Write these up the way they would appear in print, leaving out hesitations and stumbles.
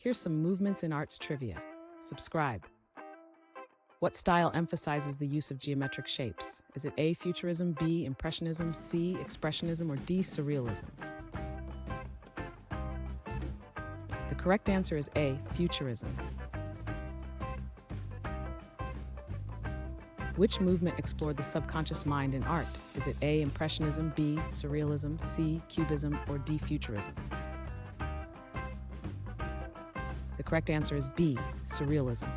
Here's some movements in arts trivia. Subscribe. What style emphasizes the use of geometric shapes? Is it A, futurism, B, impressionism, C, expressionism, or D, surrealism? The correct answer is A, futurism. Which movement explored the subconscious mind in art? Is it A, impressionism, B, surrealism, C, cubism, or D, futurism? The correct answer is B, surrealism.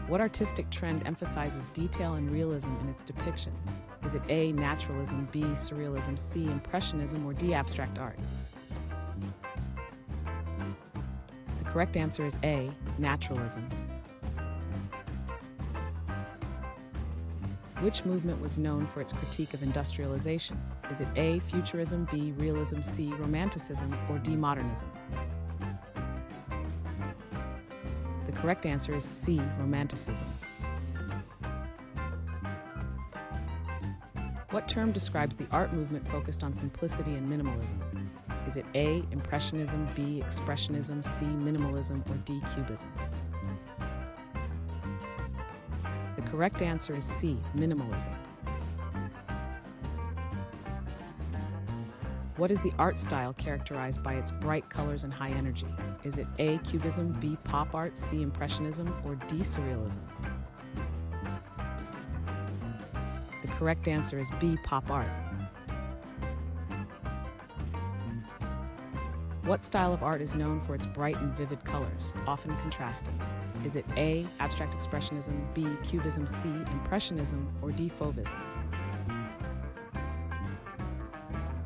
What artistic trend emphasizes detail and realism in its depictions? Is it A, naturalism, B, surrealism, C, impressionism, or D, abstract art? The correct answer is A, naturalism. Which movement was known for its critique of industrialization? Is it A, futurism, B, realism, C, romanticism, or D, modernism? The correct answer is C, romanticism. What term describes the art movement focused on simplicity and minimalism? Is it A, impressionism, B, expressionism, C, minimalism, or D, cubism? The correct answer is C, minimalism. What is the art style characterized by its bright colors and high energy? Is it A, cubism, B, pop art, C, impressionism, or D, surrealism? The correct answer is B, pop art. What style of art is known for its bright and vivid colors, often contrasting? Is it A, abstract expressionism, B, cubism, C, impressionism, or D, fauvism?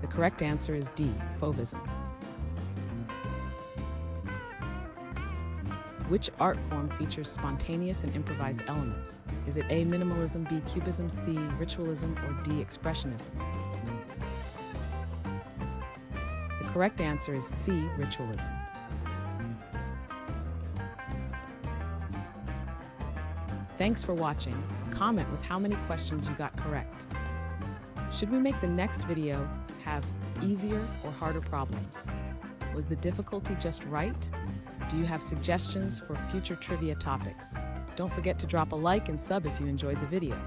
The correct answer is D, fauvism. Which art form features spontaneous and improvised elements? Is it A, minimalism, B, cubism, C, ritualism, or D, expressionism? The correct answer is C, ritualism. Thanks for watching. Comment with how many questions you got correct. Should we make the next video have easier or harder problems? Was the difficulty just right? Do you have suggestions for future trivia topics? Don't forget to drop a like and sub if you enjoyed the video.